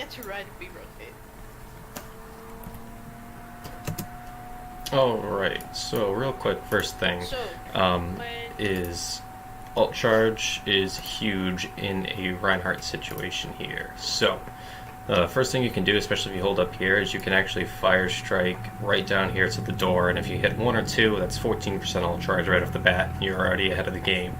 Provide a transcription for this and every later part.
get to ride, we rotate. Alright, so real quick, first thing is alt charge is huge in a Reinhardt situation here. So, the first thing you can do, especially if you hold up here, is you can actually fire strike right down here to the door, and if you hit 1 or 2, that's 14% alt charge right off the bat. You're already ahead of the game.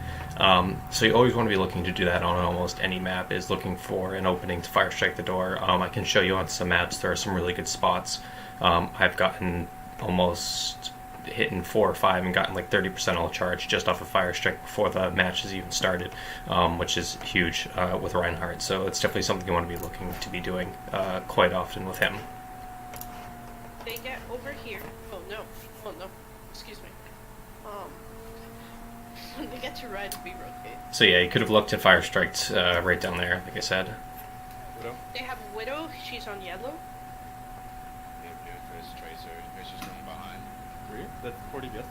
So you always want to be looking to do that on almost any map, is looking for an opening to fire strike the door. I can show you on some maps there are some really good spots. I've gotten almost hitting 4 or 5 and gotten like 30% all charge just off a fire strike before the match has even started, which is huge with Reinhardt. So it's definitely something you want to be looking to be doing quite often with him. They get over here. Oh no, excuse me. When they get to red, we rotate. So yeah, you could have looked at fire striked right down there, like I said. Widow? They have Widow, she's on yellow. Chris, Tracer, Tracer's coming behind. 3? That's 40 yes.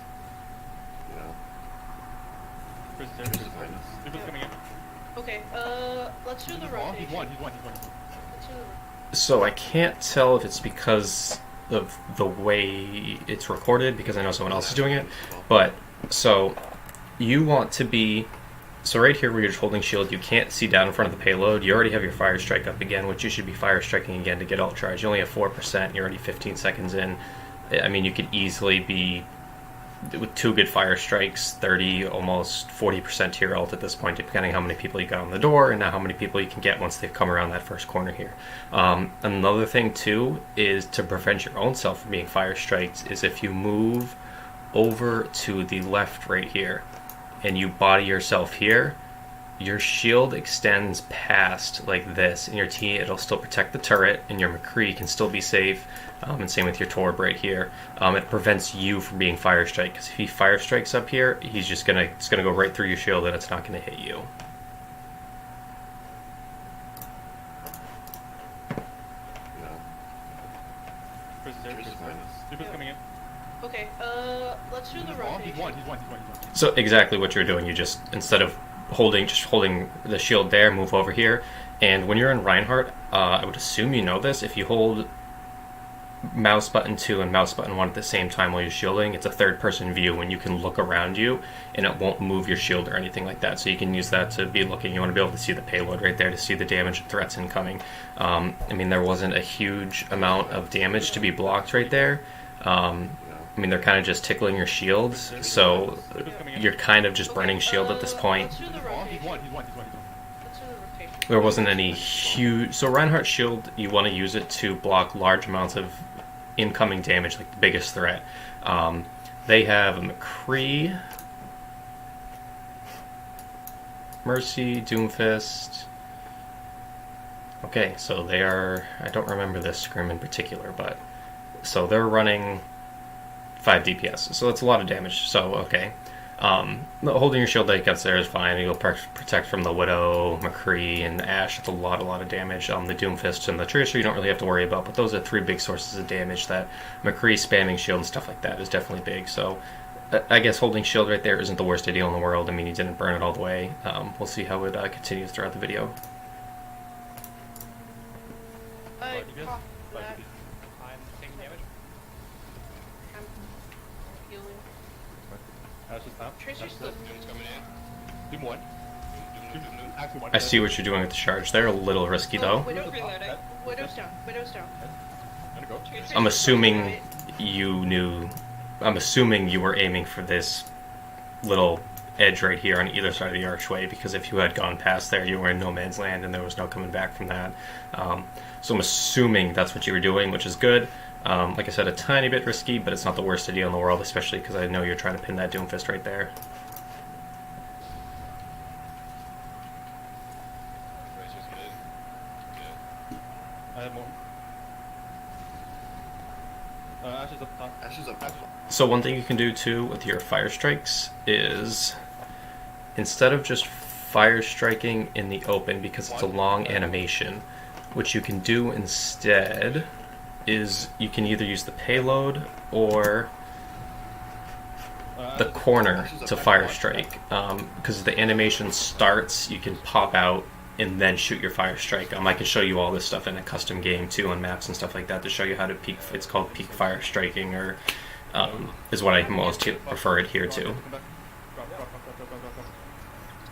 Yeah. Chris is there. Chris is behind us. People's coming in. Okay, let's do the rotation. He's one. Let's do the So I can't tell if it's because of the way it's recorded, because I know someone else is doing it, but so you want to be, so right here where you're just holding shield, you can't see down in front of the payload. You already have your fire strike up again, which you should be fire striking again to get alt charge. You only have 4%, you're already 15 seconds in. I mean, you could easily be, with 2 good fire strikes, 30, almost 40% to your ult at this point, depending how many people you got on the door and how many people you can get once they've come around that first corner here. Another thing too is to prevent your own self from being fire striked is if you move over to the left right here and you body yourself here, your shield extends past like this, and your T, it'll still protect the turret, and your McCree can still be safe, and same with your Torb right here. It prevents you from being fire strike, because if he fire strikes up here, it's gonna go right through your shield, and it's not gonna hit you. Chris is there. Chris is behind us. People's coming in. Okay, let's do the rotation. He's one. So exactly what you're doing, you just, instead of holding the shield there, move over here. And when you're in Reinhardt, I would assume you know this, if you hold mouse button 2 and mouse button 1 at the same time while you're shielding, it's a third person view and you can look around you and it won't move your shield or anything like that. So you can use that to be looking. You want to be able to see the payload right there to see the damage and threats incoming. I mean, there wasn't a huge amount of damage to be blocked right there. I mean, they're kind of just tickling your shields, so you're kind of just burning shield at this point. Let's do the rotation. Let's do the rotation. There wasn't any huge... So Reinhardt shield, you want to use it to block large amounts of incoming damage, like the biggest threat. They have a McCree, Mercy, Doomfist. Okay, so they are... I don't remember this scrim in particular, but... So they're running 5 DPS, so that's a lot of damage, so okay. Holding your shield that gets there is fine. You'll protect from the Widow, McCree, and Ashe. It's a lot of damage. The Doomfist and the Tracer you don't really have to worry about, but those are 3 big sources of damage that McCree spamming shield and stuff like that is definitely big. So I guess holding shield right there isn't the worst idea in the world. I mean, you didn't burn it all the way. We'll see how it continues throughout the video. I caught that. I'm taking damage. I'm healing. That's just that. Tracer's still... Doom's coming in. Doom 1. Doom, actually 1. I see what you're doing with the charge. They're a little risky though. Widow's down. Widow's down. I'm gonna go. I'm assuming you knew... I'm assuming you were aiming for this little edge right here on either side of the archway, because if you had gone past there, you were in no man's land and there was no coming back from that. So I'm assuming that's what you were doing, which is good. Like I said, a tiny bit risky, but it's not the worst idea in the world, especially because I know you're trying to pin that Doomfist right there. Tracer's mid. Good. I have more. Ashe is up top. Ashe is up. So one thing you can do too with your fire strikes is, instead of just fire striking in the open because it's a long animation, what you can do instead is you can either use the payload or the corner to fire strike. Because the animation starts, you can pop out and then shoot your fire strike. I can show you all this stuff in a custom game too, on maps and stuff like that, to show you how to peak. It's called peak fire striking, or is what I most prefer it here to. Come back. Drop.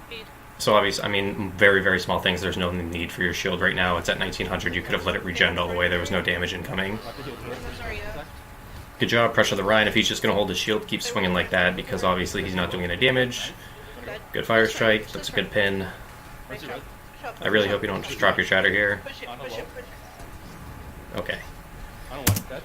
Speed. So obviously, I mean, very, very small things. There's no need for your shield right now. It's at 1900. You could have let it regen all the way. There was no damage incoming. Sorry, Good job. Pressure the Ryan. If he's just going to hold his shield, keep swinging like that, because obviously he's not doing any damage. Good fire strike. That's a good pin. Nice job. I really hope you don't just drop your shatter here. Push it, push it, push it. Okay. I don't want that.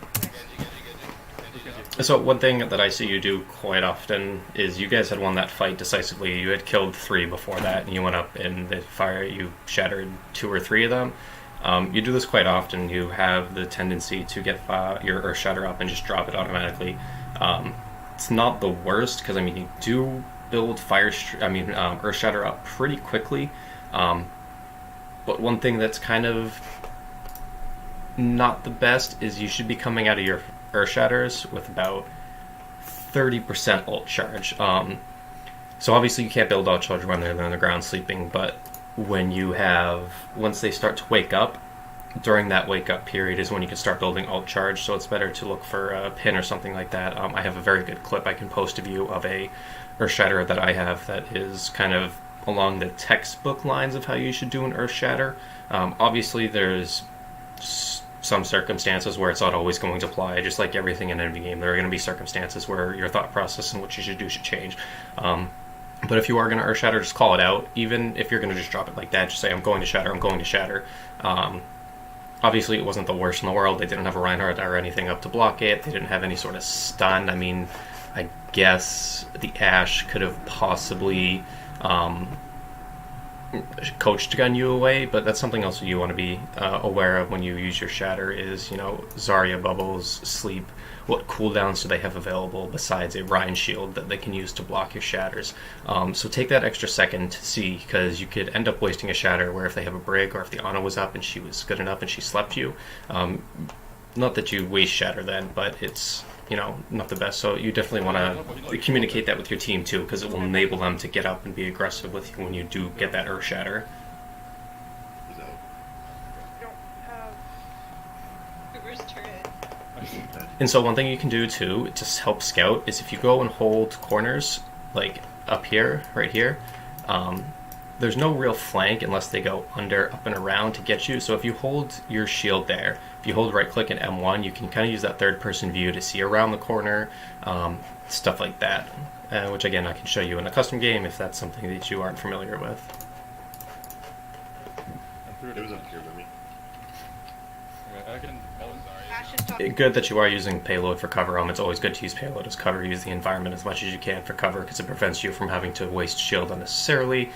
So one thing that I see you do quite often is you guys had won that fight decisively. You had killed 3 before that, and you went up in the fire. You shattered 2 or 3 of them. You do this quite often. You have the tendency to get your Earth Shatter up and just drop it automatically. It's not the worst, because I mean you do build Earth Shatter up pretty quickly. But one thing that's kind of not the best is you should be coming out of your Earth Shatters with about 30% ult charge. So obviously you can't build ult charge when they're on the ground sleeping, but once they start to wake up, during that wake up period is when you can start building ult charge. So it's better to look for a pin or something like that. I have a very good clip I can post of you of a Earth Shatter that I have that is kind of along the textbook lines of how you should do an Earth Shatter. Obviously there's some circumstances where it's not always going to apply. Just like everything in any game, there are going to be circumstances where your thought process and what you should do should change. But if you are going to Earth Shatter, just call it out. Even if you're going to just drop it like that, just say, I'm going to shatter, I'm going to shatter. Obviously, it wasn't the worst in the world. They didn't have a Reinhardt or anything up to block it. They didn't have any sort of stun. I mean, I guess the Ashe could have possibly coached gun you away, but that's something else you want to be aware of when you use your shatter is, Zarya bubbles, sleep, what cooldowns do they have available besides a Ryan shield that they can use to block your shatters. So take that extra second to see, because you could end up wasting a shatter where if they have a brig or if the Ana was up and she was good enough and she slept you, not that you waste shatter then, but it's not the best. So you definitely want to communicate that with your team too, because it will enable them to get up and be aggressive with you when you do get that Earth Shatter. You don't have Cougar's turret. And so one thing you can do too to help scout is if you go and hold corners like up here, right here, there's no real flank unless they go under, up, and around to get you. So if you hold your shield there, if you hold right click and M1, you can kind of use that third person view to see around the corner, stuff like that, which again I can show you in a custom game if that's something that you aren't familiar with. It was up here by me. Okay, I can. Ashe is talking. Good that you are using payload for cover. It's always good to use payload as cover. Use the environment as much as you can for cover, because it prevents you from having to waste shield unnecessarily.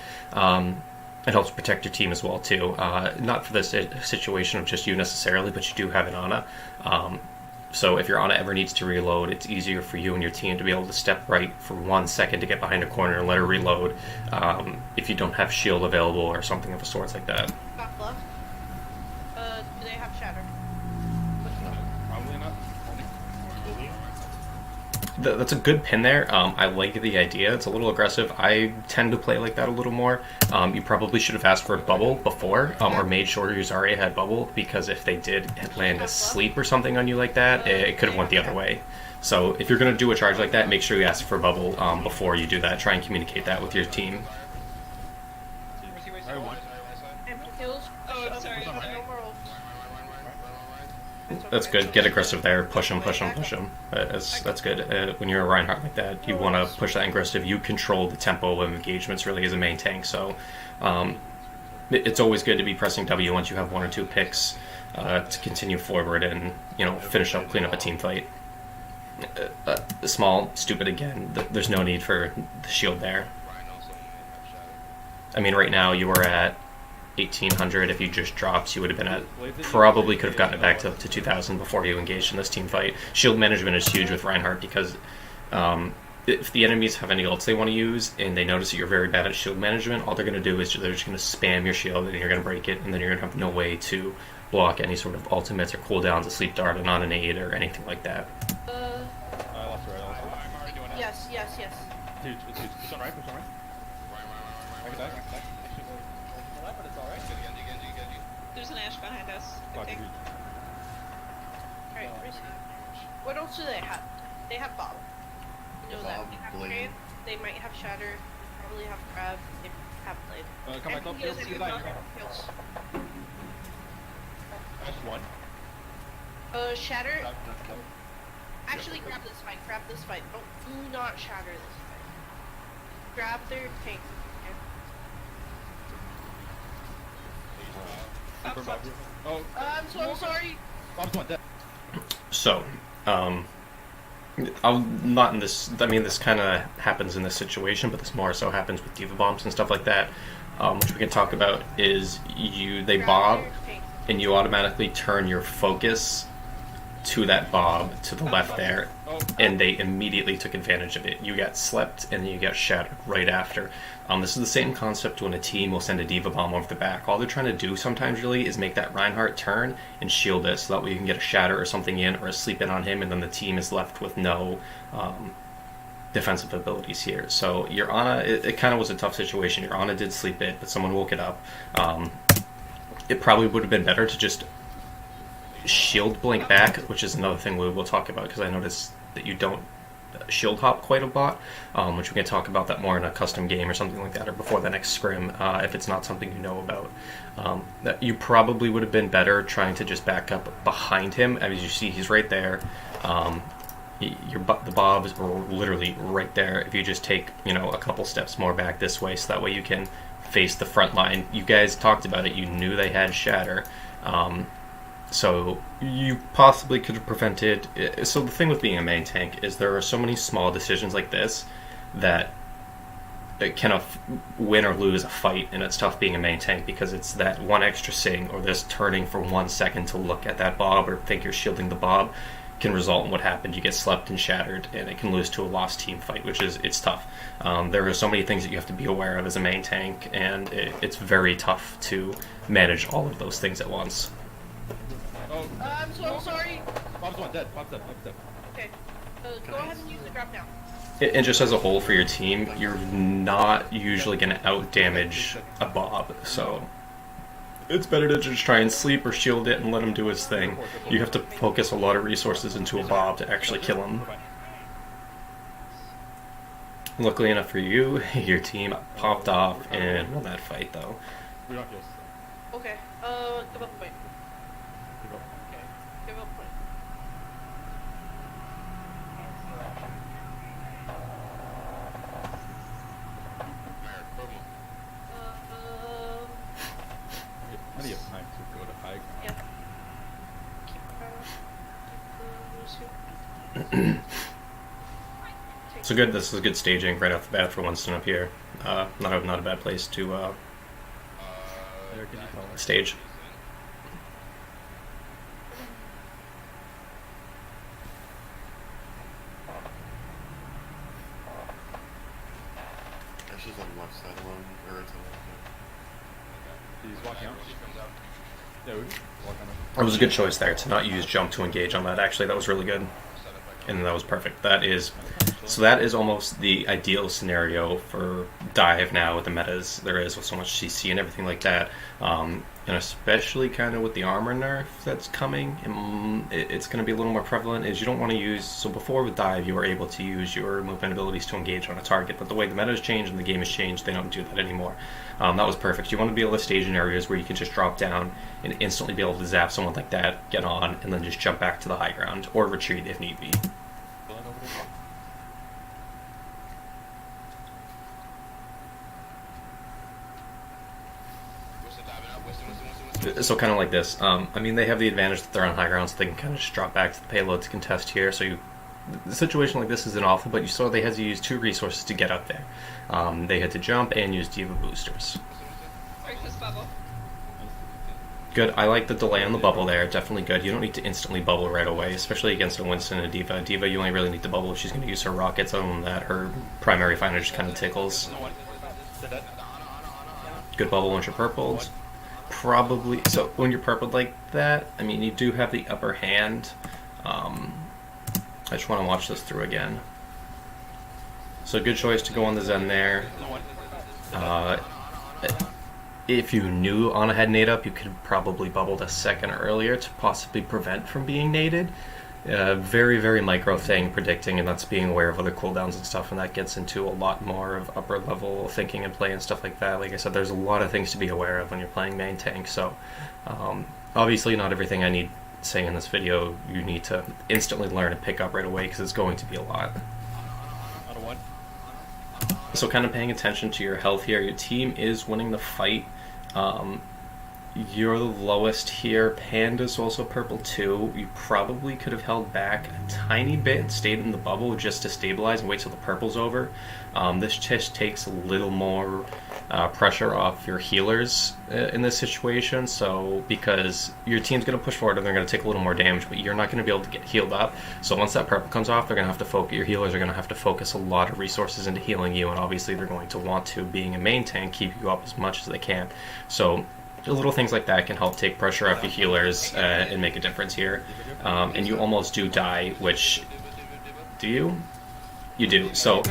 It helps protect your team as well too. Not for this situation of just you necessarily, but you do have an Ana. So if your Ana ever needs to reload, it's easier for you and your team to be able to step right for 1 second to get behind a corner and let her reload, if you don't have shield available or something of a sort like that. Back left. Do they have shatter? Probably not. That's a good pin there. I like the idea. It's a little aggressive. I tend to play like that a little more. You probably should have asked for a bubble before, or made sure your Zarya had bubble, because if they did land asleep or something on you like that, it could have went the other way. So if you're going to do a charge like that, make sure you ask for a bubble before you do that. Try and communicate that with your team. I won. Empty kills. Oh, I'm sorry. No more ult. That's good. Get aggressive there. Push him, push him, push him. That's good. When you're a Reinhardt like that, you want to push that aggressive. You control the tempo of engagements really as a main tank. So it's always good to be pressing W once you have 1 or 2 picks to continue forward and finish up, clean up a team fight. Small, stupid again. There's no need for the shield there. I mean, right now you are at 1800. If you just dropped, you would have been at, probably could have gotten it back to 2000 before you engaged in this team fight. Shield management is huge with Reinhardt, because if the enemies have any ults they want to use and they notice that you're very bad at shield management, all they're going to do is they're just going to spam your shield and you're going to break it, and then you're going to have no way to block any sort of ultimates or cooldowns, a sleep dart, a non-innate, or anything like that. I lost her. Yes. Dude, it's on right. I can die. But it's alright. There's an Ash behind us. I Fuck, think. dude. Alright, where's he? What else do they have? They have Bob. You know that. Bob, They have Blade. Crane, they might have Shatter, probably have Crab, they have Blade. Come back up. Heals, Heals, heals, heals, heals. Ash one. Shatter. Grab, grab, grab. Actually, grab this fight. Grab this fight. Don't do not shatter this fight. Grab their tank. Stop, Confirm stop. Bob. Oh, I'm so sorry. Bob's one dead. So, I'm not in this. I mean, this kind of happens in this situation, but this more so happens with diva bombs and stuff like that, which we can talk about. Is they Grab bob, their tank. and you automatically turn your focus to that bob to the left there, and they immediately took advantage of it. You got slept, and then you got shattered right after. This is the same concept when a team will send a diva bomb over the back. All they're trying to do sometimes really is make that Reinhardt turn and shield it, so that way you can get a shatter or something in, or a sleep in on him, and then the team is left with no defensive abilities here. So your Ana, it kind of was a tough situation. Your Ana did sleep it, but someone woke it up. It probably would have been better to just shield blink back, which is another thing we will talk about, because I noticed that you don't shield hop quite a lot, which we can talk about that more in a custom game or something like that, or before the next scrim, if it's not something you know about. That you probably would have been better trying to just back up behind him. As you see, he's right there. The bobs are literally right there. If you just take, a couple steps more back this way, so that way you can face the front line. You guys talked about it. You knew they had shatter. So you possibly could have prevented. So the thing with being a main tank is there are so many small decisions like this that it can win or lose a fight, and it's tough being a main tank because it's that one extra sing or this turning for 1 second to look at that bob or think you're shielding the bob can result in what happened. You get slept and shattered, and it can lose to a lost team fight, which is it's tough. There are so many things that you have to be aware of as a main tank, and it's very tough to manage all of those things at once. Oh, I'm so sorry. Bob's one dead. Bob's dead. Bob's dead. Okay. Go ahead and use the grab now. And just as a whole for your team, you're not usually going to out-damage a Bob, so it's better to just try and sleep or shield it and let him do his thing. You have to focus a lot of resources into a Bob to actually kill him. Luckily enough for you, your team popped off and won that fight, though. We don't heal. Okay. Give up point. Give up. Okay. Give up point. How do you have time to go to high ground? Yeah. Keep So good. This is good staging right off the bat for Winston up here. Not a bad place to There, can you tell us? stage. Ash is on the left side alone, or it's on the left He's walking out. Yeah, we can walk on It was a good choice there to not use jump to engage on that. Actually, that was really good, and that was perfect. That is almost the ideal scenario for dive now with the metas there is with so much CC and everything like that, and especially kind of with the armor nerf that's coming. It's going to be a little more prevalent. Is you don't want to use, so before with dive you were able to use your movement abilities to engage on a target, but the way the meta has changed and the game has changed, they don't do that anymore. That was perfect. You want to be able to stage in areas where you can just drop down and instantly be able to zap someone like that, get on, and then just jump back to the high ground or retreat if need be. So kind of like this. I mean, they have the advantage that they're on high ground, so they can kind of just drop back to the payload to contest here. So the situation like this isn't awful, but you saw they had to use 2 resources to get up there. They had to jump and use diva boosters. Break this bubble. Good. I like the delay on the bubble there. Definitely good. You don't need to instantly bubble right away, especially against a Winston and a Diva. Diva, you only really need to bubble if she's going to use her rockets. Other than that, her primary finder just kind of tickles. Good bubble once you're purpled. Probably. So when you're purpled like that, I mean, you do have the upper hand. I just want to watch this through again. So good choice to go on the Zen there. if you knew Ana had nade up, you could probably bubbled a second earlier to possibly prevent from being naded. Very, very micro thing predicting, and that's being aware of other cooldowns and stuff, and that gets into a lot more of upper level thinking and play and stuff like that. Like I said, there's a lot of things to be aware of when you're playing main tank, so obviously not everything I need saying in this video you need to instantly learn and pick up right away, because it's going to be a lot. Auto one. So kind of paying attention to your health here. Your team is winning the fight. You're the lowest here. Panda's also purple too. You probably could have held back a tiny bit and stayed in the bubble just to stabilize and wait till the purple's over. This just takes a little more pressure off your healers in this situation. So because your team's going to push forward and they're going to take a little more damage, but you're not going to be able to get healed up. So once that purple comes off, they're going to have to focus. Your healers are going to have to focus a lot of resources into healing you, and obviously they're going to want to, being a main tank, keep you up as much as they can. So little things like that can help take pressure off your healers and make a difference here. And you almost do die, which... Do you? You do. So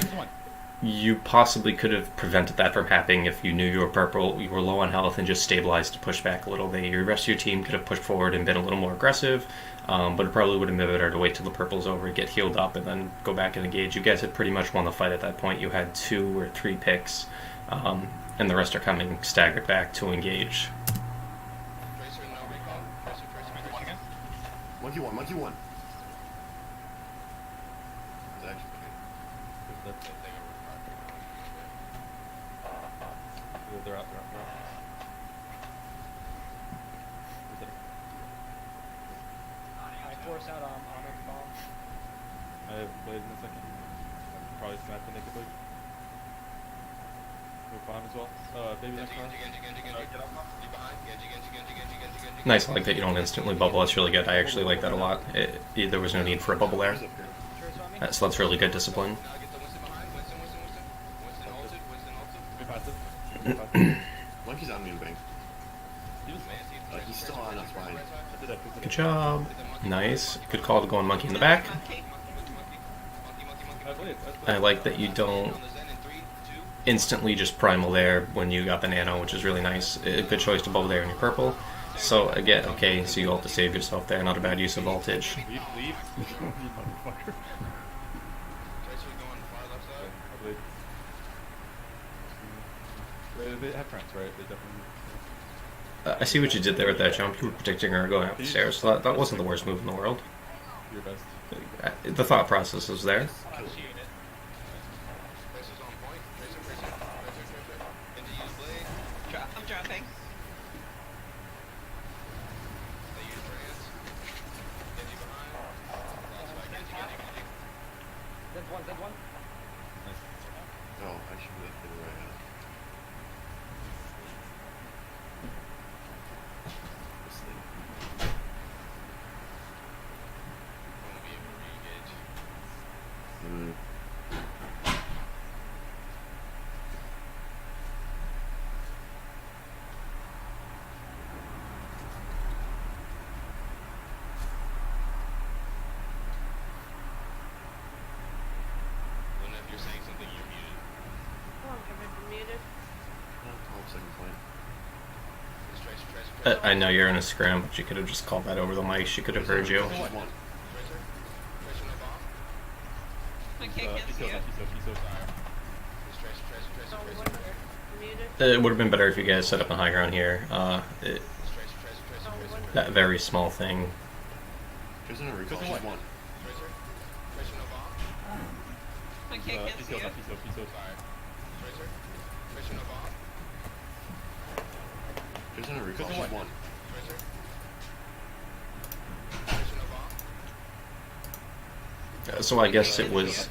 you possibly could have prevented that from happening if you knew you were purple, you were low on health, and just stabilized to push back a little. The rest of your team could have pushed forward and been a little more aggressive, but it probably would have been better to wait till the purple's over, get healed up, and then go back and engage. You guys had pretty much won the fight at that point. You had 2 or 3 picks, and the rest are coming staggered back to engage. Monkey one, monkey one. It's actually They're out. I force out Honor's bomb. I have blade in a second. Probably smack the naked blade. Move bomb as well. Baby next car. Get up. Nice, I like that you don't instantly bubble. That's really good. I actually like that a lot. There was no need for a bubble there. So that's really good discipline. Monkey's on me in bank. He's still on us behind. Good job. Nice. Good call to go on monkey in the back. I like that you don't instantly just primal there when you got the nano, which is really nice. A good choice to bubble there in your purple. So again, okay, so you ult to save yourself there. Not a bad use of voltage. Leave. You motherfucker. They have friends, right? They definitely... I see what you did there with that jump. You were predicting her going up the stairs, so that wasn't the worst move in the world. Your best. The thought process was there. I'm dropping. Dead one. Oh, I should have left it right now. This thing. Mm. You're saying something, you're muted. Oh, have I been muted? Oh, second point. I know you're in a scram, but you could have just called that over the mic. She could have heard you. Just one. I can't cancel you. It would have been better if you guys set up a high ground here. That very small thing. There's another recall. Just one. I can't cancel you. There's another recall. Just one. So I guess it was...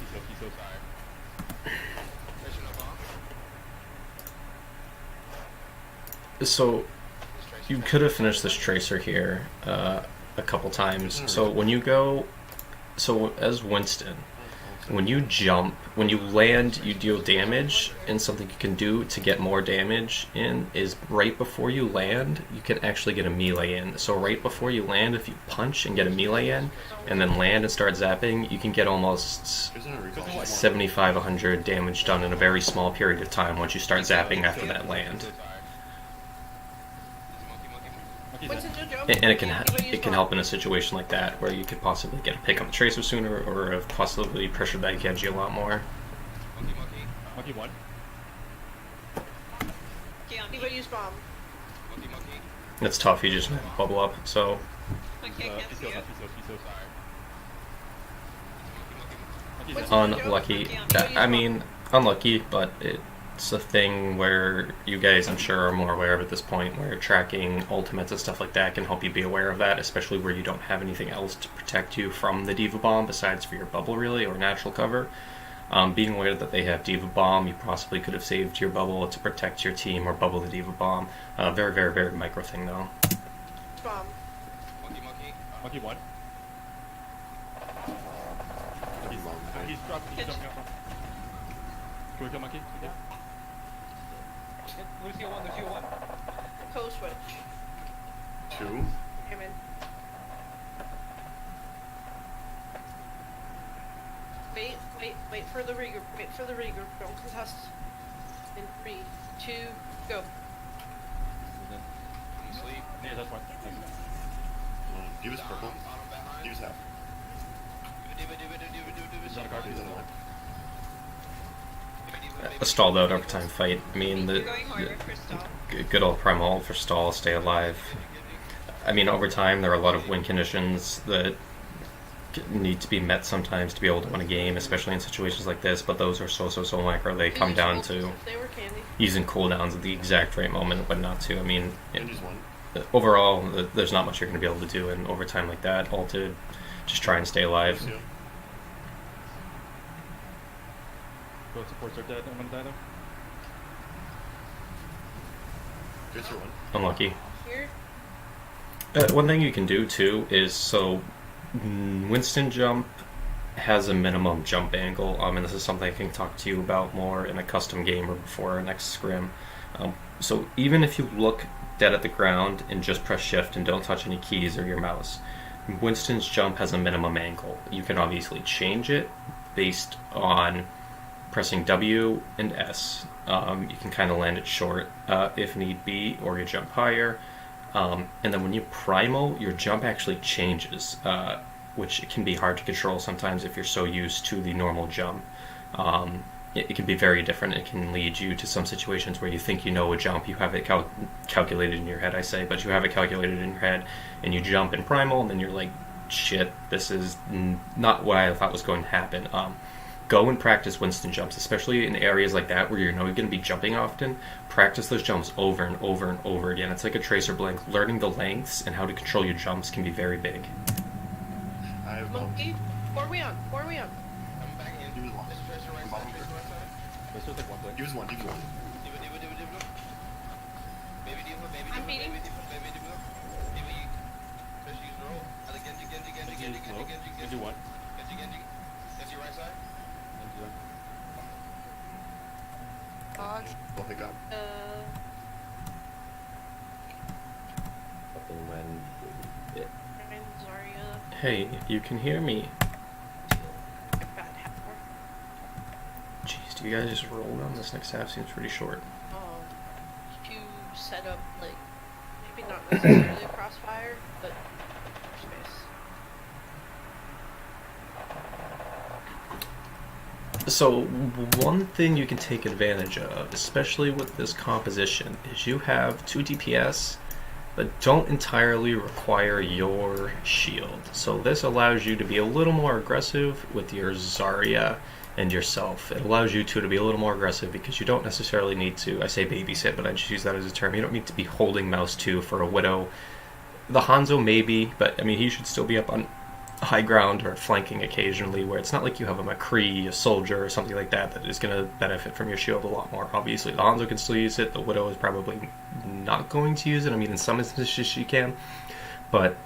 So you could have finished this tracer here a couple times. So when you go... So as Winston, when you jump, when you land, you deal damage, and something you can do to get more damage in is right before you land, you can actually get a melee in. So right before you land, if you punch and get a melee in, and then land and start zapping, you can get almost 75-100 damage done in a very small period of time once you start zapping after that land. Monkey's Winston, in. jump. And it can Anybody use it can bomb? help in a situation like that where you could possibly get a pick on the tracer sooner, or have possibly pressured that Genji a lot more. Monkey 1. Monkey on me. Anybody use bomb? It's tough. You just bubble up. So Monkey, I can't see you. Piso. Monkey's in. unlucky. I mean, unlucky, but it's a thing where you guys, I'm sure, are more aware of at this point, where tracking ultimates and stuff like that can help you be aware of that, especially where you don't have anything else to protect you from the Diva Bomb besides for your bubble relay or natural cover. Being aware that they have Diva Bomb, you possibly could have saved your bubble to protect your team or bubble the Diva Bomb. Very, very, very micro thing, though. Bomb. Monkey 1. He's dropping. He's jumping up. Can we kill Monkey? Yeah. Lucio 1, Lucio 1. Code switch. 2. Came in. Wait for the regroup. Wait for the regroup. Don't contest. In 3, 2, go. Yeah, that's fine. Diva's purple. Diva's half. He's on a card. Diva's on the line. A stalled out overtime fight. I mean, We're going harder for stall. good old primal for stall, stay alive. I mean, over time, there are a lot of win conditions that need to be met sometimes to be able to win a game, especially in situations like this, but those are so micro. They come down to If they were candy. using cooldowns at the exact right moment when not to. I mean, Genji's 1. overall, there's not much you're going to be able to do in overtime like that, all to just try and stay alive. Lucio. Both supports are dead. I'm gonna die though. Tracer 1. Unlucky. Here. One thing you can do too is, so Winston jump has a minimum jump angle, and this is something I can talk to you about more in a custom game or before our next scrim. So even if you look dead at the ground and just press shift and don't touch any keys or your mouse, Winston's jump has a minimum angle. You can obviously change it based on pressing W and S. You can kind of land it short if need be, or you jump higher. And then when you primal, your jump actually changes, which can be hard to control sometimes if you're so used to the normal jump. It can be very different. It can lead you to some situations where you think you know a jump, you have it calculated in your head, I say, but you have it calculated in your head, and you jump in primal, and then you're like, shit, this is not what I thought was going to happen. Go and practice Winston jumps, especially in areas like that where you know you're going to be jumping often. Practice those jumps over and over and over again. It's like a tracer blink. Learning the lengths and how to control your jumps can be very big. I have bomb. Monkey. 4 we on. 4 we on. Diva's 1. Bomb here. There's just like one blink. Diva's 1. Diva's 1. I'm beating. Genji low. Genji 1. Dodge. I'll pick up. And Zarya. Hey, you can hear me. Bad half. Jeez, do you guys just roll down? This next half seems pretty short. To set up, like, maybe not necessarily a crossfire, but space. So, one thing you can take advantage of, especially with this composition, is you have 2 DPS that don't entirely require your shield. So this allows you to be a little more aggressive with your Zarya and yourself. It allows you two to be a little more aggressive because you don't necessarily need to, I say babysit, but I just use that as a term, you don't need to be holding mouse 2 for a Widow. The Hanzo maybe, but I mean he should still be up on high ground or flanking occasionally, where it's not like you have a McCree, a soldier, or something like that that is going to benefit from your shield a lot more. Obviously, the Hanzo can still use it, the Widow is probably not going to use it. I mean, in some instances she can, but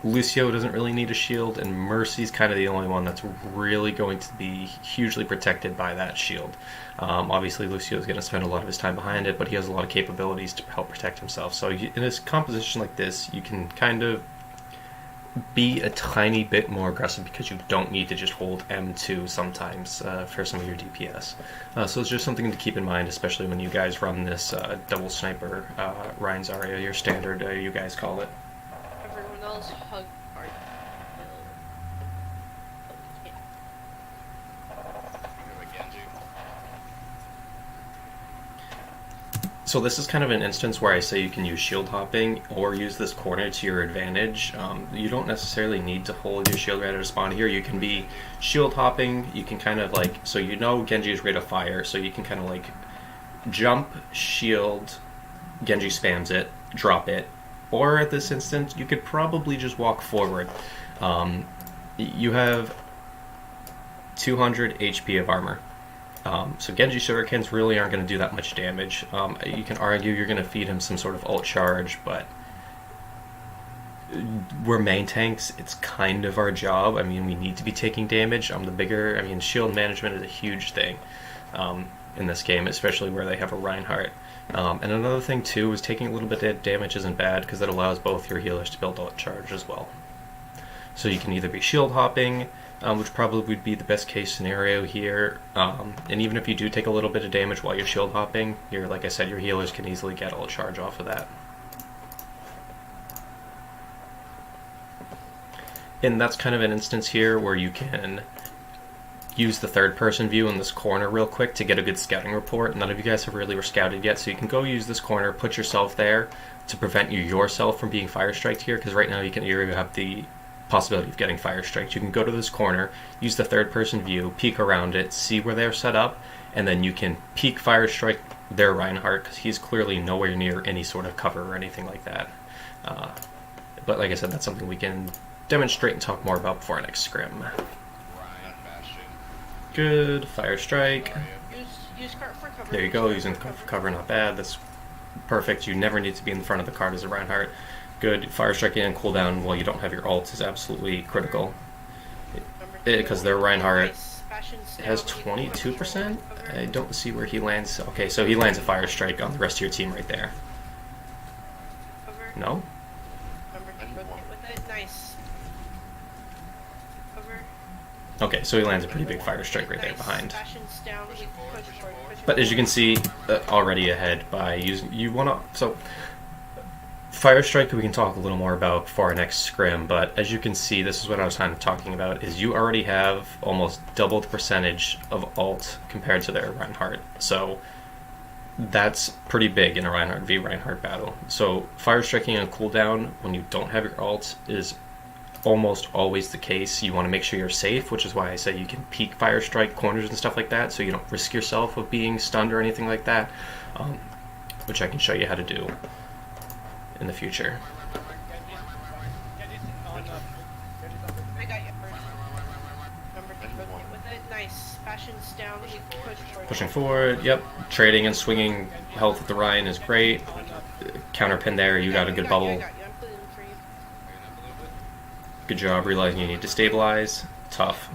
Lucio doesn't really need a shield, and Mercy's kind of the only one that's really going to be hugely protected by that shield. Obviously, Lucio's going to spend a lot of his time behind it, but he has a lot of capabilities to help protect himself. So in a composition like this, you can kind of be a tiny bit more aggressive because you don't need to just hold M2 sometimes for some of your DPS. So it's just something to keep in mind, especially when you guys run this double sniper Ryan Zarya, your standard, you guys call it. Everyone else hug hard. So this is kind of an instance where I say you can use shield hopping or use this corner to your advantage. You don't necessarily need to hold your shield ready to spawn here. You can be shield hopping. You can kind of like, so you know Genji's rate of fire, so you can kind of like jump, shield, Genji spams it, drop it. Or at this instant, you could probably just walk forward. You have 200 HP of armor. So Genji shurikens really aren't going to do that much damage. You can argue you're going to feed him some sort of ult charge, but we're main tanks. It's kind of our job. I mean, we need to be taking damage. Shield management is a huge thing in this game, especially where they have a Reinhardt. And another thing too is taking a little bit of damage isn't bad because it allows both your healers to build ult charge as well. So you can either be shield hopping, which probably would be the best case scenario here. And even if you do take a little bit of damage while you're shield hopping, like I said, your healers can easily get ult charge off of that. And that's kind of an instance here where you can use the third person view in this corner real quick to get a good scouting report. None of you guys have really were scouted yet, so you can go use this corner, put yourself there to prevent yourself from being fire striked here, because right now you have the possibility of getting fire striked. You can go to this corner, use the third person view, peek around it, see where they're set up, and then you can peek fire strike their Reinhardt, because he's clearly nowhere near any sort of cover or anything like that. But like I said, that's something we can demonstrate and talk more about before our next scrim. Good, fire strike. Use cart for cover. There you go, using cart for cover, not bad. That's perfect. You never need to be in the front of the cart as a Reinhardt. Good, fire striking and cooldown while you don't have your ult is absolutely critical. Because their Reinhardt has 22%? I don't see where he lands. Okay, so he lands a fire strike on the rest of your team right there. No? Nice. Okay, so he lands a pretty big fire strike right there behind. But as you can see, already ahead by using, so fire strike we can talk a little more about before our next scrim, but as you can see, this is what I was kind of talking about, is you already have almost double the percentage of ult compared to their Reinhardt. So that's pretty big in a Reinhardt v Reinhardt battle. So fire striking and cooldown when you don't have your ult is almost always the case. You want to make sure you're safe, which is why I say you can peek fire strike corners and stuff like that, so you don't risk yourself of being stunned or anything like that, which I can show you how to do in the future. I got you. Nice. Passion's down. Pushing forward, yep. Trading and swinging health with the Ryan is great. Counter pin there, you got a good bubble. Good job realizing you need to stabilize. Tough.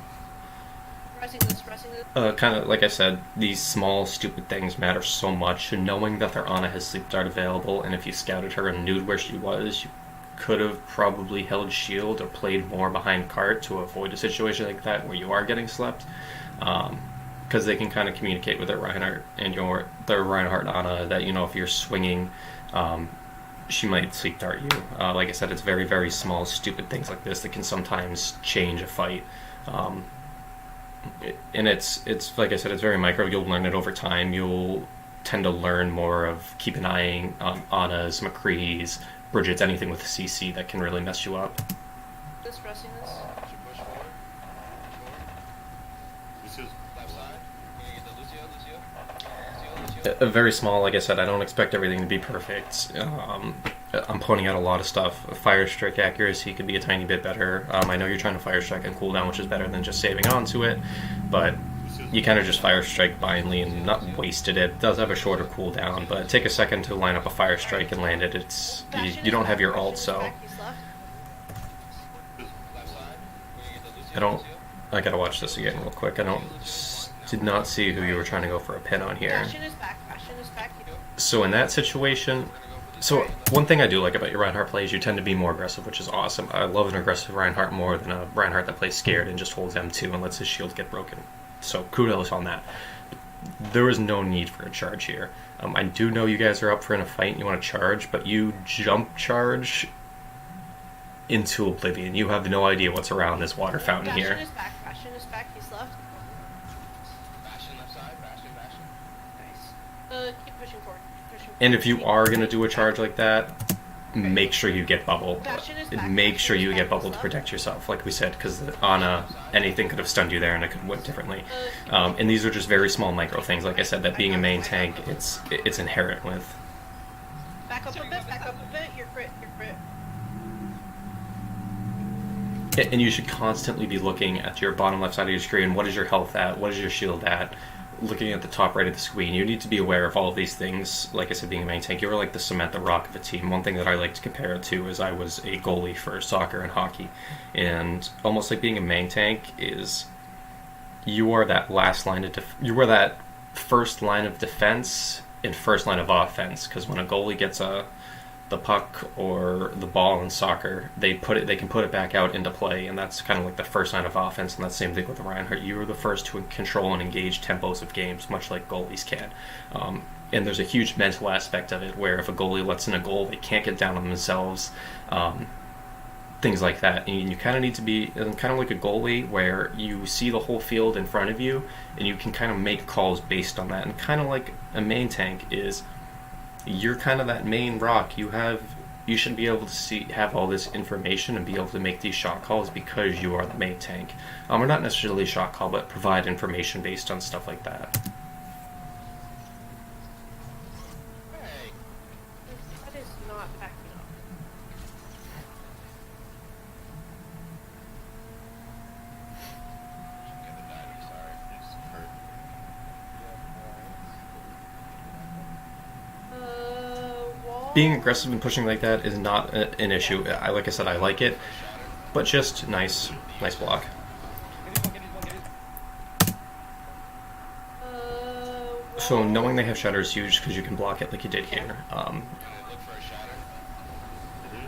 Kind of like I said, these small stupid things matter so much, and knowing that their Ana has sleep dart available, and if you scouted her and knew where she was, you could have probably held shield or played more behind cart to avoid a situation like that where you are getting slept, because they can kind of communicate with their Reinhardt and their Reinhardt Ana that, you know, if you're swinging, she might sleep dart you. Like I said, it's very, very small, stupid things like this that can sometimes change a fight. And it's like I said, it's very micro. You'll learn it over time. You'll tend to learn more of keep an eye on Ana's, McCree's, Bridget's, anything with CC that can really mess you up. Just pressing this. Very small, like I said, I don't expect everything to be perfect. I'm pointing out a lot of stuff. Fire strike accuracy could be a tiny bit better. I know you're trying to fire strike and cooldown, which is better than just saving onto it, but you kind of just fire strike blindly and not wasted it. It does have a shorter cooldown, but take a second to line up a fire strike and land it. You don't have your ult, so I gotta watch this again real quick. Did not see who you were trying to go for a pin on here. Passion is back. So in that situation, So one thing I do like about your Reinhardt plays, you tend to be more aggressive, which is awesome. I love an aggressive Reinhardt more than a Reinhardt that plays scared and just holds M2 and lets his shield get broken. So kudos on that. There is no need for a charge here. I do know you guys are up for in a fight and you want to charge, but you jump charge into oblivion. You have no idea what's around this water fountain here. Bastion is back. Bastion is back. He's left. Bastion left side, Bastion. Nice. Keep pushing forward. Pushing And if you forward. are going to do a charge like that, make sure you get bubble. Bastion is back. Make sure you Bastion is get back. bubble to protect yourself, like we said, because Ana, anything could have stunned you there and it could have went differently. And these are just very small micro things. Like I said, that being a main tank, it's inherent with. Back up a bit. Back up a bit. Your crit. Your crit. And you should constantly be looking at your bottom left side of your screen. What is your health at? What is your shield at? Looking at the top right of the screen. You need to be aware of all of these things. Like I said, being a main tank, you were like the Samantha Rock of a team. One thing that I like to compare it to is I was a goalie for soccer and hockey. And almost like being a main tank is you are that last line of you are that first line of defense and first line of offense. Because when a goalie gets the puck or the ball in soccer, they can put it back out into play, and that's kind of like the first line of offense. And that's the same thing with Reinhardt. You are the first to control and engage tempos of games, much like goalies can. And there's a huge mental aspect of it, where if a goalie lets in a goal, they can't get down on themselves. Things like that. And you kind of need to be kind of like a goalie, where you see the whole field in front of you, and you can kind of make calls based on that. And kind of like a main tank is, you're kind of that main rock. You should be able to have all this information and be able to make these shot calls because you are the main tank. Or not necessarily a shot call, but provide information based on stuff like that. Hey. That is not backing up. I'm sorry. It's hurt. Wall. Being aggressive and pushing like that is not an issue. Like I said, I like it, but just nice block. So knowing they have shatter is huge because you can block it like you did here. Look for a shatter.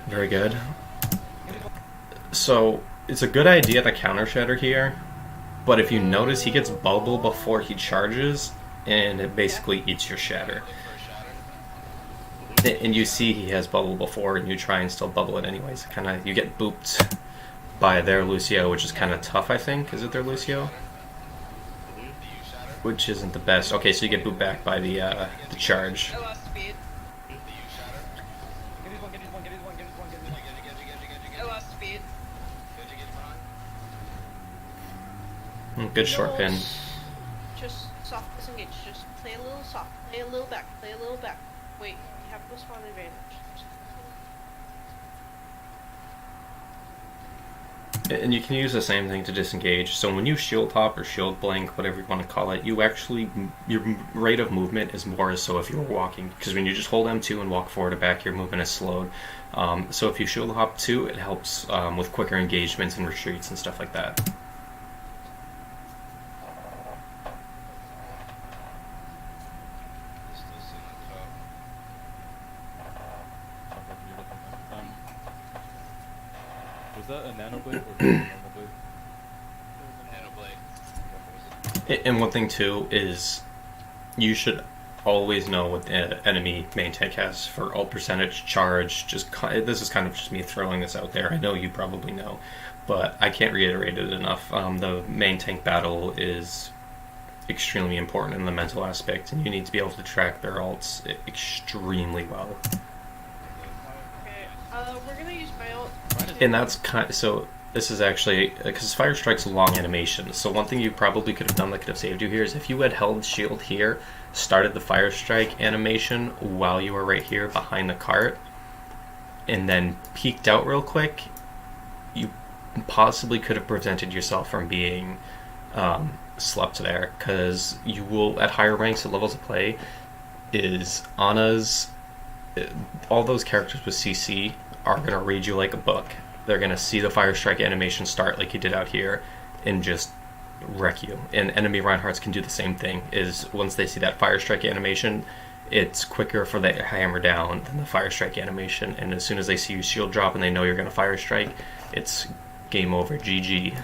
Very good. So it's a good idea to counter shatter here, but if you notice, he gets bubble before he charges, and it basically eats your shatter. And you see he has bubble before, and you try and still bubble it anyways. You get booped by their Lucio, which is kind of tough, I think. Is it their Lucio? Which isn't the best. Okay, so you get booped back by the charge. I lost speed. I lost speed. Good short pin. Just soft disengage. Just play a little soft. Play a little back. Play a little back. Wait, you have the spawn advantage. And you can use the same thing to disengage. So when you shield hop or shield blank, whatever you want to call it, your rate of movement is more so if you were walking. Because when you just hold M2 and walk forward or back, your movement is slowed. So if you shield hop too, it helps with quicker engagements and retreats and stuff like that. Was that a nano blade or just a normal blade? Nano blade. And one thing too is you should always know what the enemy main tank has for ult percentage, charge. This is kind of just me throwing this out there. I know you probably know, but I can't reiterate it enough. The main tank battle is extremely important in the mental aspect, and you need to be able to track their ults extremely well. Okay, we're gonna use my ult. And that's so. This is actually because Fire Strike's a long animation. So one thing you probably could have done that could have saved you here is if you had held shield here, started the Fire Strike animation while you were right here behind the cart, and then peeked out real quick, you possibly could have prevented yourself from being slept there. Because you will at higher ranks and levels of play is Ana's. All those characters with CC are gonna read you like a book. They're going to see the Fire Strike animation start like you did out here and just wreck you. And enemy Reinhardts can do the same thing, is once they see that Fire Strike animation, it's quicker for the hammer down than the fire strike animation, and as soon as they see you shield drop and they know you're going to fire strike, it's game over, GG.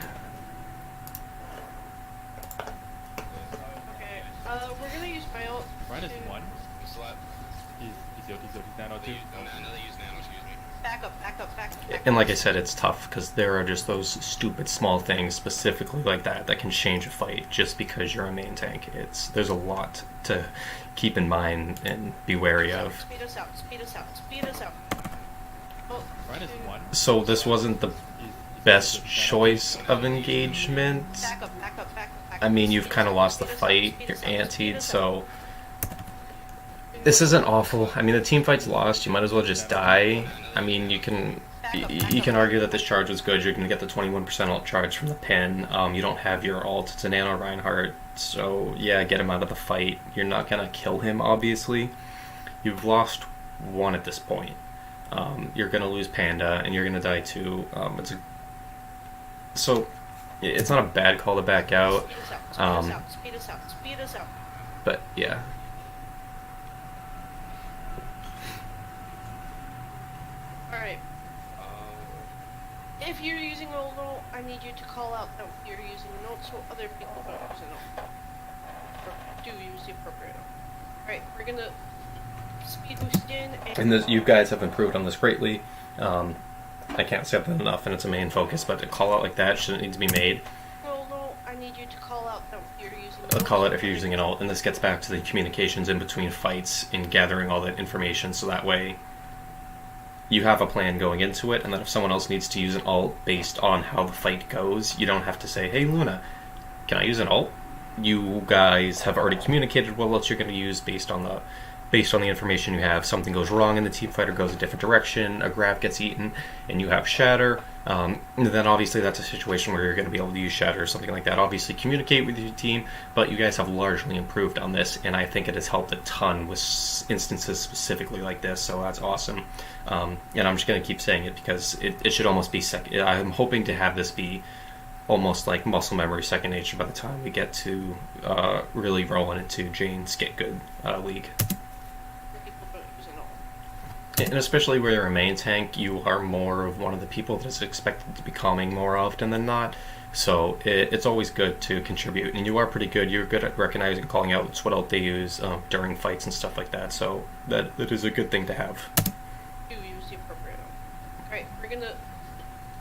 Okay, we're gonna use my ult. Ryan is to- 1. What's the lap? He's nano 2. Another use nano, excuse me. Back up, back up, back up. And like I said, it's tough because there are just those stupid small things specifically like that that can change a fight just because you're a main tank. There's a lot to keep in mind and be wary of. Speed us out, speed us out, speed us out. Oh, Ryan is 1. So this wasn't the best choice of engagement. back up, back up, back up, back up. I mean, you've kind of lost the fight, you're antied, so this isn't awful. I mean, the team fight's lost, you might as well just die. I mean, you can argue that this charge was good. You're going to get the 21% ult charge from the pin. You don't have your ult. It's a nano Reinhardt, so yeah, get him out of the fight. You're not going to kill him, obviously. You've lost one at this point. You're going to lose Panda, and you're going to die too. So it's not a bad call to back out. Speed us out, speed us out, speed us out. But yeah. Alright. If you're using an ult, I need you to call out that you're using an ult so other people don't use an ult. Or do use the appropriate ult. Alright, we're gonna speed boost in And this, you guys have improved on this greatly. I can't say that enough, and it's a main focus, but a call out like that shouldn't need to be made. No, I need you to call out that you're using an A ult. call out if you're using an ult, and this gets back to the communications in between fights and gathering all that information, so that way you have a plan going into it, and then if someone else needs to use an ult based on how the fight goes, you don't have to say, hey Luna, can I use an ult? You guys have already communicated what else you're going to use based on the information you have. Something goes wrong and the team fighter goes a different direction, a grab gets eaten, and you have shatter, then obviously that's a situation where you're going to be able to use shatter or something like that. Obviously communicate with your team, but you guys have largely improved on this, and I think it has helped a ton with instances specifically like this, so that's awesome. And I'm just going to keep saying it because it should almost be I'm hoping to have this be almost like muscle memory, second nature by the time we get to really rolling into Jane's Get Good League. People don't use an ult. And especially where you're a main tank, you are more of one of the people that is expected to be calming more often than not. So it's always good to contribute, and you are pretty good. You're good at recognizing and calling out what else they use during fights and stuff like that. So that is a good thing to have. Do use the appropriate ult. Alright, we're gonna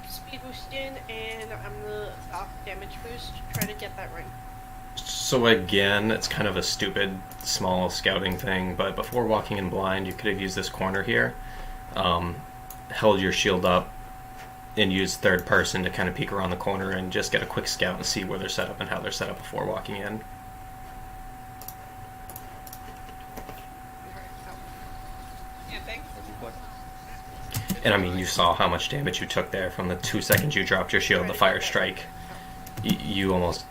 speed boost in, and I'm gonna stop damage boost. Try to get that right. So again, it's kind of a stupid, small scouting thing, but before walking in blind, you could have used this corner here, held your shield up, and used third person to kind of peek around the corner and just get a quick scout and see where they're set up and how they're set up before walking in. Yeah, thanks. And I mean, you saw how much damage you took there from the 2 seconds you dropped your shield, the fire strike. You almost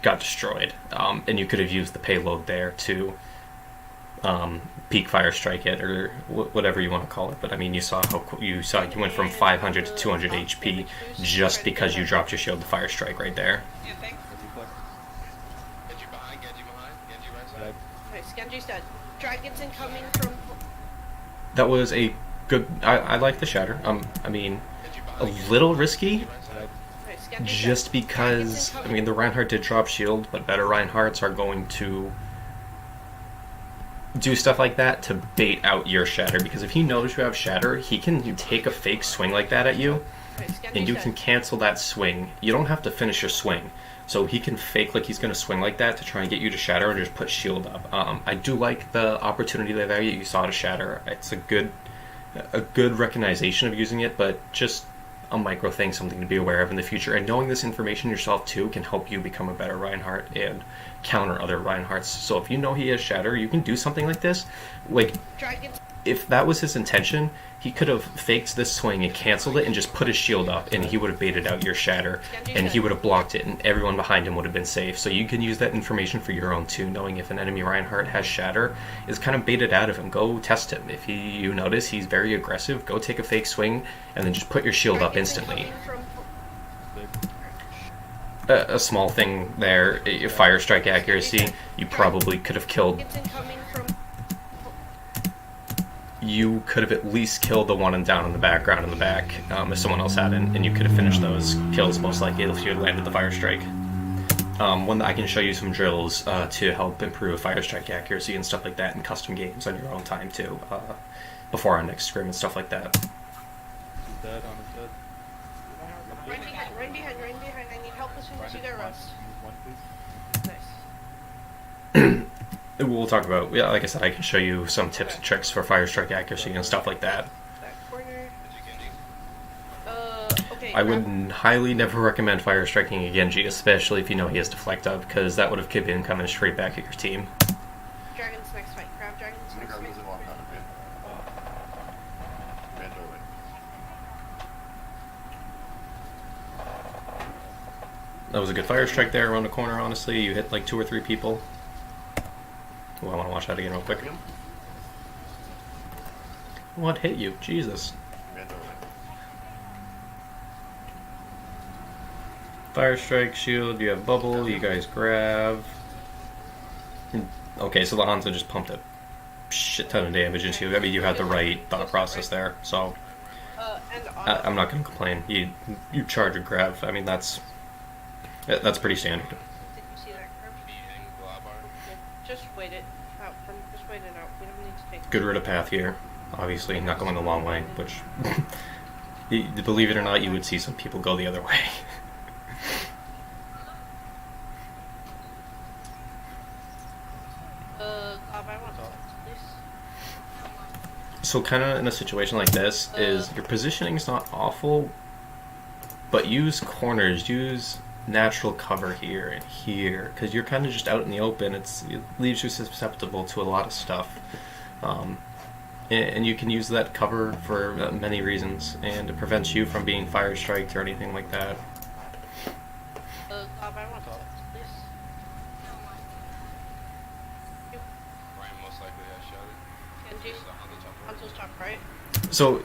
got destroyed. And you could have used the payload there to peak fire strike it, or whatever you want to call it. But I mean, you saw how you went from 500 to 200 HP just because you dropped your shield to fire strike right there. Yeah, thanks. Genji behind, Genji right side. Nice, Genji's dead. Dragon's incoming from... That was a good. I like the shatter. I mean, a little risky, Nice, Genji's just dead. because, Dragon's I mean, the Reinhardt did drop shield, but better Reinhardts are going to do stuff like that to bait out your shatter, because if he knows you have shatter, he can take a fake swing like that at you, Nice, Genji's and you dead. can cancel that swing. You don't have to finish your swing. So he can fake like he's going to swing like that to try and get you to shatter and just put shield up. I do like the opportunity there you saw to shatter. It's a good recognition of using it, but just a micro thing, something to be aware of in the future. And knowing this information yourself too can help you become a better Reinhardt and counter other Reinhardts. So if you know he has shatter, you can do something like this. Like, Dragon's... if that was his intention, he could have faked this swing and canceled it and just put his shield up, and he would have baited out your shatter, and he would have blocked it, and everyone behind him would have been safe. So you can use that information for your own too, knowing if an enemy Reinhardt has shatter, is kind of baited out of him. Go test him. If you notice he's very aggressive, go take a fake swing, and then just put your shield up Dragon's instantly. incoming from... A small thing there, fire strike accuracy, you probably could have killed. Dragon's incoming from... you could have at least killed the one and down in the background in the back if someone else hadn't, and you could have finished those kills most likely if you had landed the fire strike. I can show you some drills to help improve fire strike accuracy and stuff like that in custom games on your own time too, before our next scrim and stuff like that. He's dead on his dead. Right behind, right behind, right behind. I need help as soon as you get rust. One, please. Nice. We'll talk about, yeah, like I said, I can show you some tips and tricks for fire strike accuracy and stuff like that. That corner. Okay. I would highly never recommend fire striking a Genji, especially if you know he has deflect up, because that would have been coming straight back at your team. Dragon's next fight. Grab Dragon's I'm gonna next grab fight. those and walk out of it. Man doorway. That was a good fire strike there around the corner, honestly. You hit like 2 or 3 people. Oh, I want to watch that again real quick. Him? What hit you? Jesus. Man doorway. Fire strike, shield, you have bubble, you guys grab. Okay, so the Hanzo just pumped a shit ton of damage into you. I mean, you had the right thought process there, so And I'm not going to complain. You charge and grab. I mean, that's pretty standard. Did you see that curve? Yeah, just wait it out. Just wait it out. We don't need to take. Good rid of path here. Obviously, not going the long way, which, believe it or not, you would see some people go the other way. Bob, I want please. So kind of in a situation like this is your positioning is not awful, but use corners, use natural cover here and here, because you're kind of just out in the open. It leaves you susceptible to a lot of stuff, and you can use that cover for many reasons, and it prevents you from being fire striked or anything like that. Bob, I want please. Ryan most likely has shouted. Kenji, Hanzo's top right. So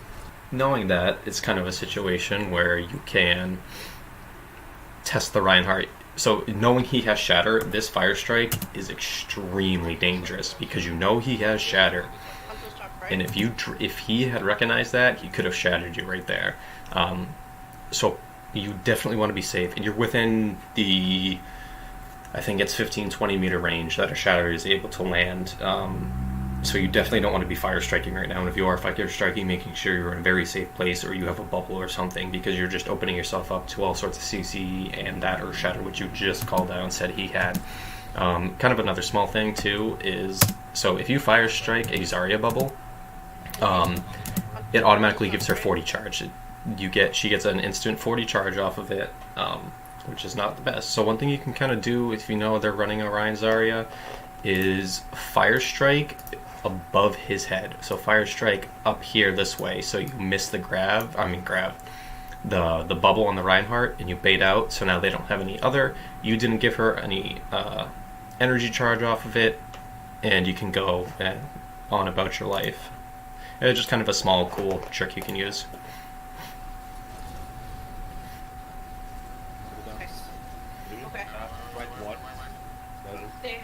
knowing that, it's kind of a situation where you can test the Reinhardt. So knowing he has shatter, this fire strike is extremely dangerous because you know he has shatter, Hanzo's top right. and if he had recognized that, he could have shattered you right there. So you definitely want to be safe, and you're within the, I think it's 15-20 meter range that a shatter is able to land. So you definitely don't want to be fire striking right now, and if you are fire striking, making sure you're in a very safe place or you have a bubble or something, because you're just opening yourself up to all sorts of CC and that or shatter, which you just called out and said he had. Kind of another small thing too is, so if you fire strike a Zarya bubble, it automatically gives her 40 charge. She gets an instant 40 charge off of it, which is not the best. So one thing you can kind of do if you know they're running Orion Zarya is fire strike above his head. So fire strike up here this way, so you miss the grab the bubble on the Reinhardt, and you bait out, so now they don't have any other. You didn't give her any energy charge off of it, and you can go on about your life. It's just kind of a small, cool trick you can use. Nice. Okay. Right one. They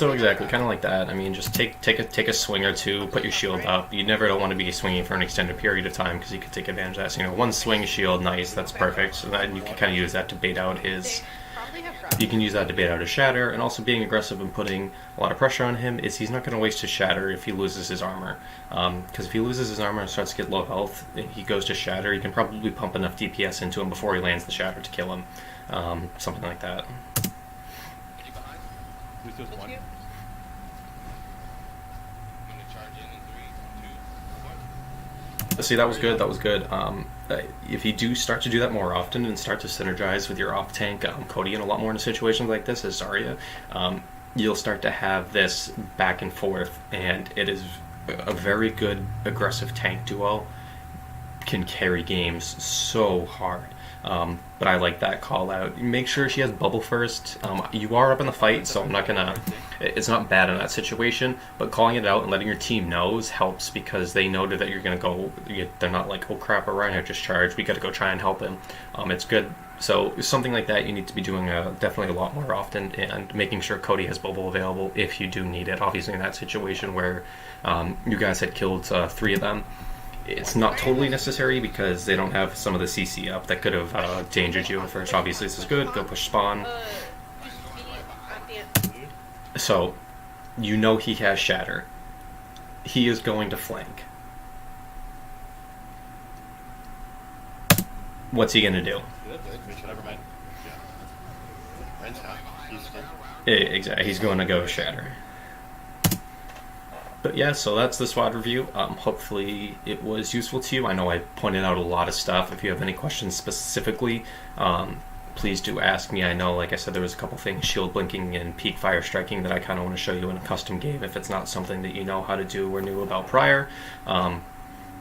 So exactly, kind of like that. I mean, just take a swing or two, put your shield up. You never don't want to be swinging for an extended period of time because you could take advantage of that. So, one swing shield, nice, that's perfect. So then you can kind of use that to bait out his. They probably have grabbed. You can use that to bait out his shatter, and also being aggressive and putting a lot of pressure on him is he's not going to waste his shatter if he loses his armor. Because if he loses his armor and starts to get low health, he goes to shatter. You can probably pump enough DPS into him before he lands the shatter to kill him. Something like that. Who's just With one? you? I'm gonna charge in 3, 2, 1. See, that was good. That was good. If you do start to do that more often and start to synergize with your off tank Cody a lot more in situations like this as Zarya, you'll start to have this back and forth, and it is a very good aggressive tank duo. Can carry games so hard. But I like that call out. Make sure she has bubble first. You are up in the fight, so I'm not gonna. It's not bad in that situation, but calling it out and letting your team knows helps because they know that you're gonna go. They're not like, oh crap, Reinhardt just charged. We got to go try and help him. It's good So something like that you need to be doing definitely a lot more often, and making sure Cody has Bobo available if you do need it. Obviously in that situation where you guys had killed 3 of them, it's not totally necessary because they don't have some of the CC up that could have endangered you at first. Obviously this is good, go push spawn. Use speed at the end. So you know he has Shatter. He is going to flank. What's he going to do? Never mind. Yeah. Rein's half. He's dead. Exactly. He's going to go Shatter. But yeah, so that's the SWAT review. Hopefully it was useful to you. I know I pointed out a lot of stuff. If you have any questions specifically, please do ask me. I know, like I said, there was a couple things, shield blinking and peak fire striking, that I kind of want to show you in a custom game if it's not something that you know how to do or knew about prior.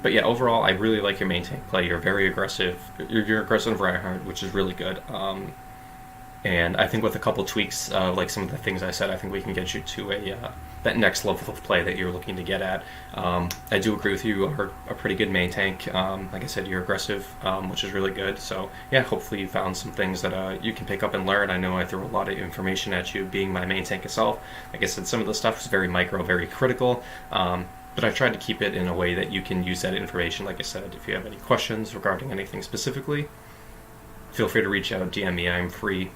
But yeah, overall, I really like your main tank play. You're very aggressive. You're aggressive Reinhardt, which is really good. And I think with a couple tweaks, like some of the things I said, I think we can get you to that next level of play that you're looking to get at. I do agree with you. You are a pretty good main tank. Like I said, you're aggressive, which is really good. So yeah, hopefully you found some things that you can pick up and learn. I know I threw a lot of information at you, being my main tank itself. Like I said, some of the stuff is very micro, very critical. But I tried to keep it in a way that you can use that information. Like I said, if you have any questions regarding anything specifically, feel free to reach out, DM me. I'm free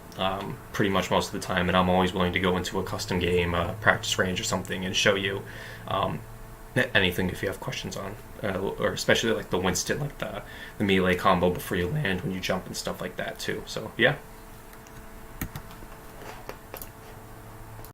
pretty much most of the time, and I'm always willing to go into a custom game, practice range or something, and show you anything if you have questions on, or especially like the Winston, like the melee combo before you land when you jump and stuff like that too. So yeah,